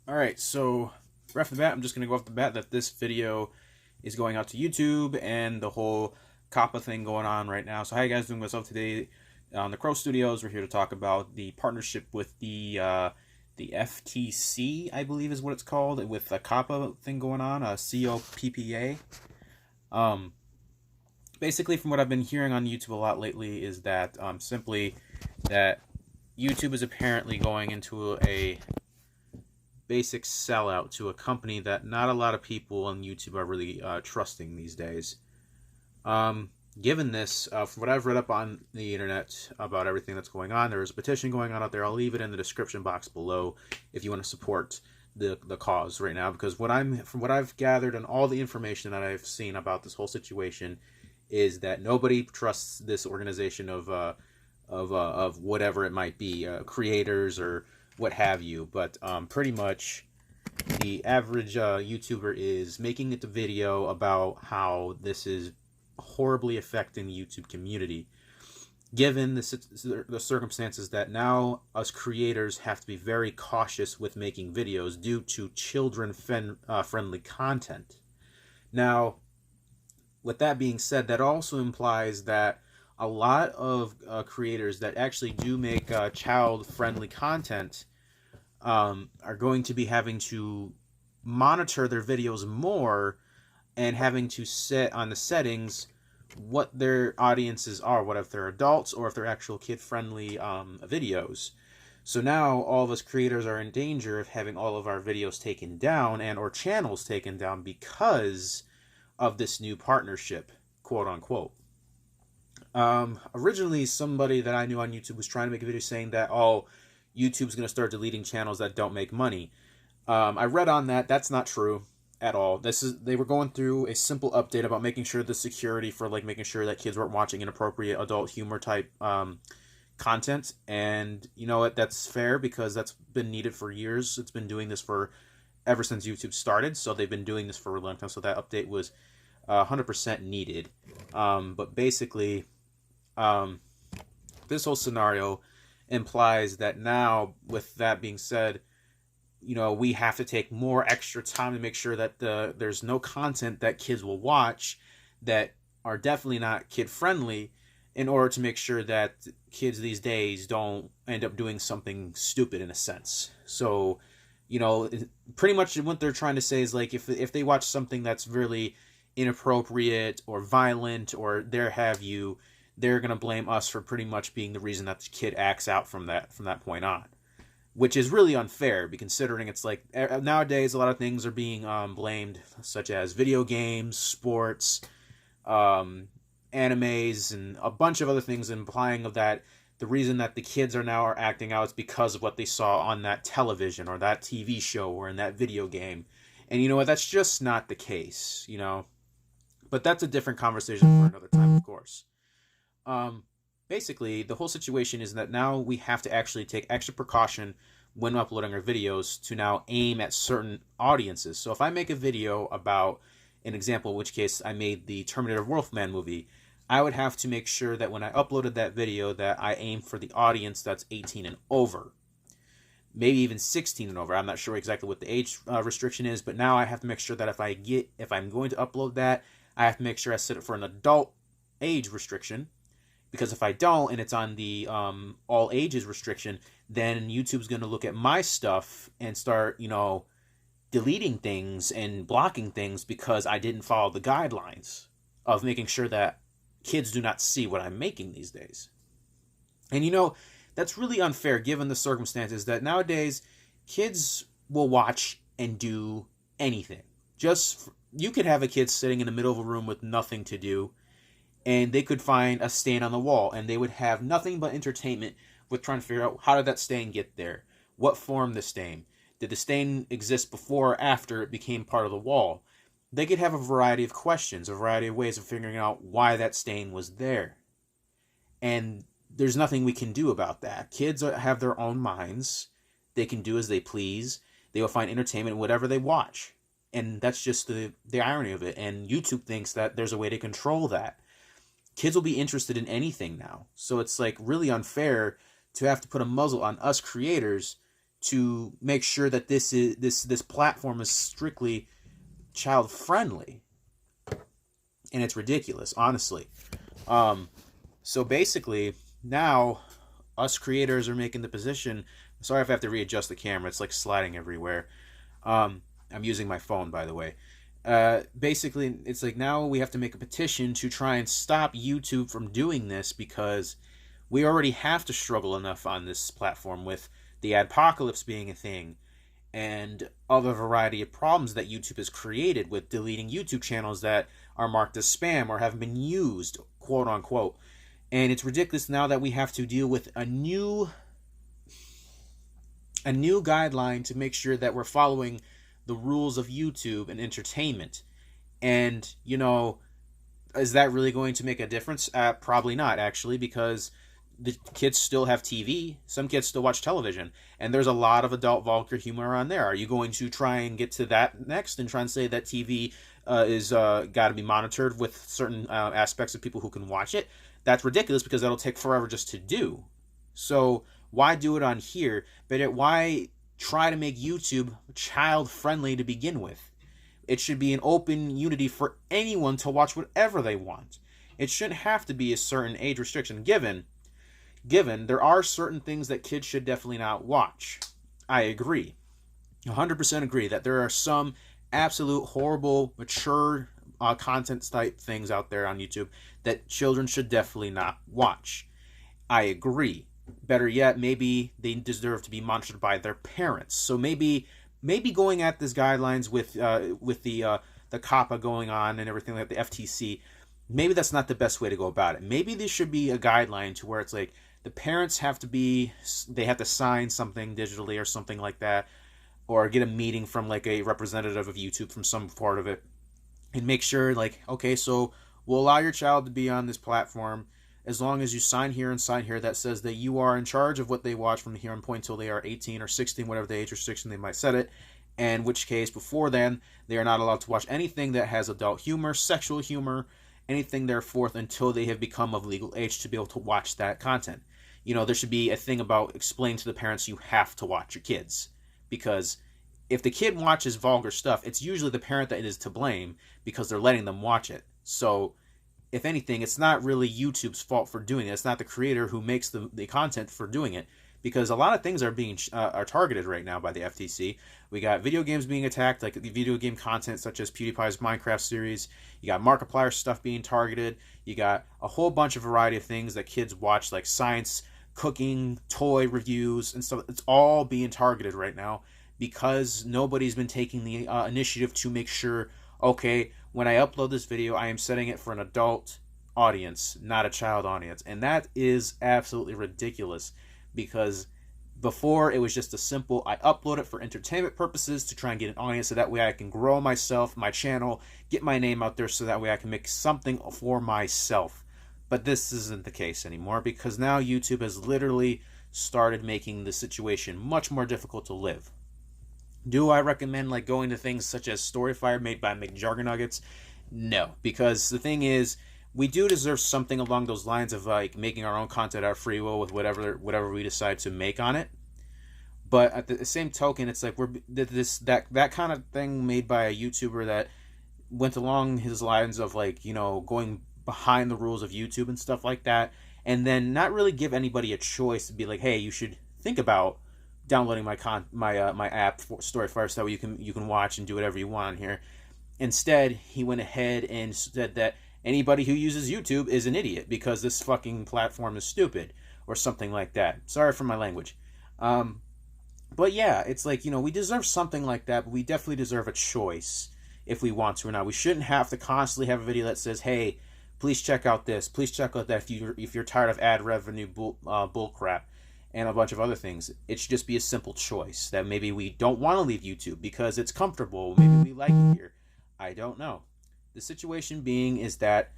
Alright, so right off the bat, I'm just going to go off the bat that this video is going out to YouTube and the whole COPPA thing going on right now. So how you guys doing? Myself today on the Crow Studios. We're here to talk about the partnership with the FTC, I believe is what it's called, with the COPPA thing going on, COPPA. Um, Basically, from what I've been hearing on YouTube a lot lately is that simply that YouTube is apparently going into a basic sellout to a company that not a lot of people on YouTube are really trusting these days. Given this, from what I've read up on the internet about everything that's going on, there is a petition going on out there. I'll leave it in the description box below if you want to support the cause right now. Because from what I've gathered and all the information that I've seen about this whole situation is that nobody trusts this organization of whatever it might be, creators or what have you. But pretty much the average YouTuber is making it the video about how this is horribly affecting the YouTube community, given the circumstances that now us creators have to be very cautious with making videos due to children-friendly content. Now, with that being said, that also implies that a lot of creators that actually do make child-friendly content are going to be having to monitor their videos more and having to set on the settings what their audiences are, what if they're adults or if they're actual kid-friendly videos. So now all of us creators are in danger of having all of our videos taken down and or channels taken down because of this new partnership, quote unquote. Originally, somebody that I knew on YouTube was trying to make a video saying that, oh, YouTube's going to start deleting channels that don't make money. I read on that. That's not true at all. They were going through a simple update about making sure the security for like making sure that kids weren't watching inappropriate adult humor type content. And you know what? That's fair because that's been needed for years. It's been doing this for ever since YouTube started. So they've been doing this for a long time. So that update was 100% needed. But basically, this whole scenario implies that now, with that being said, you know, we have to take more extra time to make sure that there's no content that kids will watch that are definitely not kid friendly, in order to make sure that kids these days don't end up doing something stupid in a sense. So, you know, pretty much what they're trying to say is like if they watch something that's really inappropriate or violent or there have you, they're going to blame us for pretty much being the reason that the kid acts out from that point on, which is really unfair, considering it's like nowadays a lot of things are being blamed, such as video games, sports, animes, and a bunch of other things, implying of that the reason that the kids are acting out is because of what they saw on that television or that TV show or in that video game. And you know what? That's just not the case, you know. But that's a different conversation for another time, of course. Basically, the whole situation is that now we have to actually take extra precaution when uploading our videos to now aim at certain audiences. So if I make a video about an example, in which case I made the Terminator Wolfman movie, I would have to make sure that when I uploaded that video that I aim for the audience that's 18 and over. Maybe even 16 and over. I'm not sure exactly what the age restriction is, but now I have to make sure that if I'm going to upload that, I have to make sure I set it for an adult age restriction. Because if I don't, and it's on the all ages restriction, then YouTube's going to look at my stuff and start, you know, deleting things and blocking things because I didn't follow the guidelines of making sure that kids do not see what I'm making these days. And, you know, that's really unfair given the circumstances that nowadays kids will watch and do anything. You could have a kid sitting in the middle of a room with nothing to do, and they could find a stain on the wall, and they would have nothing but entertainment with trying to figure out, how did that stain get there? What formed the stain? Did the stain exist before or after it became part of the wall? They could have a variety of questions, a variety of ways of figuring out why that stain was there. And there's nothing we can do about that. Kids have their own minds. They can do as they please. They will find entertainment in whatever they watch. And that's just the irony of it. And YouTube thinks that there's a way to control that. Kids will be interested in anything now. So it's like really unfair to have to put a muzzle on us creators to make sure that this platform is strictly child friendly, and it's ridiculous, honestly. So basically, now us creators are making the position. Sorry if I have to readjust the camera; it's like sliding everywhere. I'm using my phone, by the way. Basically, it's like now we have to make a petition to try and stop YouTube from doing this, because we already have to struggle enough on this platform with the adpocalypse being a thing, and other variety of problems that YouTube has created with deleting YouTube channels that are marked as spam or haven't been used, quote unquote. And it's ridiculous now that we have to deal with a new guideline to make sure that we're following the rules of YouTube and entertainment. And, you know, is that really going to make a difference? Probably not, actually, because the kids still have TV. Some kids still watch television, and there's a lot of adult vulgar humor on there. Are you going to try and get to that next and try and say that TV is got to be monitored with certain aspects of people who can watch it? That's ridiculous, because that'll take forever just to do. So why do it on here? But why try to make YouTube child friendly to begin with? It should be an open unity for anyone to watch whatever they want. It shouldn't have to be a certain age restriction, given there are certain things that kids should definitely not watch. I agree. 100% agree that there are some absolute horrible, mature content type things out there on YouTube that children should definitely not watch. I agree. Better yet, maybe they deserve to be monitored by their parents. So maybe going at these guidelines with the COPPA going on and everything like the FTC, maybe that's not the best way to go about it. Maybe there should be a guideline to where it's like the parents have to sign something digitally or something like that, or get a meeting from like a representative of YouTube from some part of it, and make sure, like, okay, so we'll allow your child to be on this platform as long as you sign here and sign here that says that you are in charge of what they watch from here on point until they are 18 or 16, whatever the age restriction they might set it. In which case, before then, they are not allowed to watch anything that has adult humor, sexual humor, anything thereforth, until they have become of legal age to be able to watch that content. You know, there should be a thing about explaining to the parents you have to watch your kids. Because if the kid watches vulgar stuff, it's usually the parent that is to blame, because they're letting them watch it. So, if anything, it's not really YouTube's fault for doing it. It's not the creator who makes the content for doing it. Because a lot of things are being are targeted right now by the FTC. We got video games being attacked, like video game content such as PewDiePie's Minecraft series. You got Markiplier stuff being targeted. You got a whole bunch of variety of things that kids watch, like science, cooking, toy reviews, and stuff. It's all being targeted right now because nobody's been taking the initiative to make sure, okay, when I upload this video, I am setting it for an adult audience, not a child audience. And that is absolutely ridiculous. Because before, it was just a simple, I upload it for entertainment purposes to try and get an audience, so that way I can grow myself, my channel, get my name out there, so that way I can make something for myself. But this isn't the case anymore, because now YouTube has literally started making the situation much more difficult to live. Do I recommend like going to things such as Storyfire made by McJargernuggets? No, because the thing is, we do deserve something along those lines of like making our own content at our free will with whatever we decide to make on it. But at the same token, it's like that kind of thing made by a YouTuber that went along his lines of like, you know, going behind the rules of YouTube and stuff like that, and then not really give anybody a choice to be like, hey, you should think about downloading my app for Storyfire so that you can watch and do whatever you want on here. Instead, he went ahead and said that anybody who uses YouTube is an idiot because this fucking platform is stupid or something like that. Sorry for my language. But yeah, it's like, you know, we deserve something like that, but we definitely deserve a choice if we want to or not. We shouldn't have to constantly have a video that says, hey, please check out this, please check out that if you're tired of ad revenue bull crap and a bunch of other things. It should just be a simple choice that maybe we don't want to leave YouTube because it's comfortable, maybe we like it here. I don't know. The situation being is that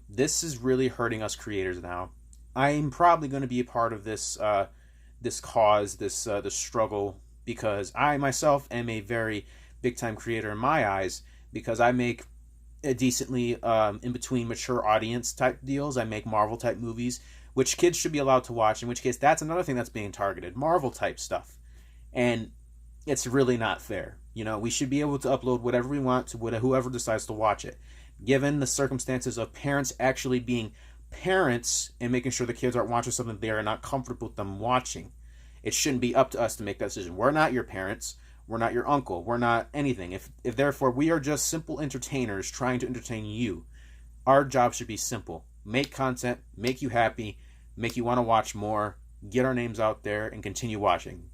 this is really hurting us creators now. I'm probably going to be a part of this this cause, this struggle, because I myself am a very big time creator in my eyes, because I make a decently in between mature audience type deals. I make Marvel type movies, which kids should be allowed to watch, in which case that's another thing that's being targeted, Marvel type stuff. And it's really not fair. You know, we should be able to upload whatever we want to whoever decides to watch it. Given the circumstances of parents actually being parents and making sure the kids aren't watching something they are not comfortable with them watching, it shouldn't be up to us to make that decision. We're not your parents. We're not your uncle. We're not anything. If therefore we are just simple entertainers trying to entertain you, our job should be simple. Make content, make you happy, make you want to watch more, get our names out there, and continue watching.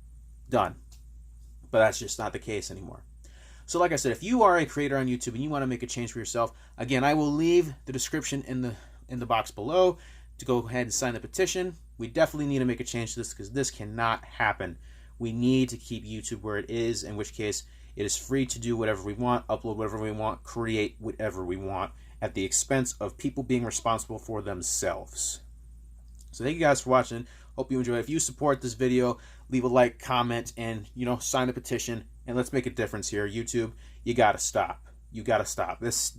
Done. But that's just not the case anymore. So like I said, if you are a creator on YouTube and you want to make a change for yourself, again, I will leave the description in the box below to go ahead and sign the petition. We definitely need to make a change to this because this cannot happen. We need to keep YouTube where it is, in which case it is free to do whatever we want, upload whatever we want, create whatever we want at the expense of people being responsible for themselves. So thank you guys for watching. Hope you enjoy. If you support this video, leave a like, comment, and sign the petition, and let's make a difference here. YouTube, you gotta stop. You gotta stop. This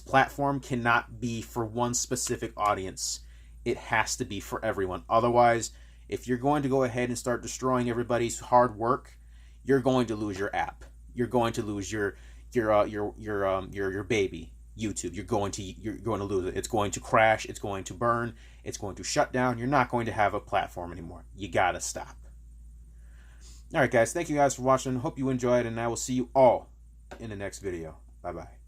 platform cannot be for one specific audience. It has to be for everyone. Otherwise, if you're going to go ahead and start destroying everybody's hard work, you're going to lose your app. You're going to lose your baby, YouTube. You're going to lose it. It's going to crash. It's going to burn. It's going to shut down. You're not going to have a platform anymore. You gotta stop. All right, guys. Thank you guys for watching. Hope you enjoyed, and I will see you all in the next video. Bye-bye.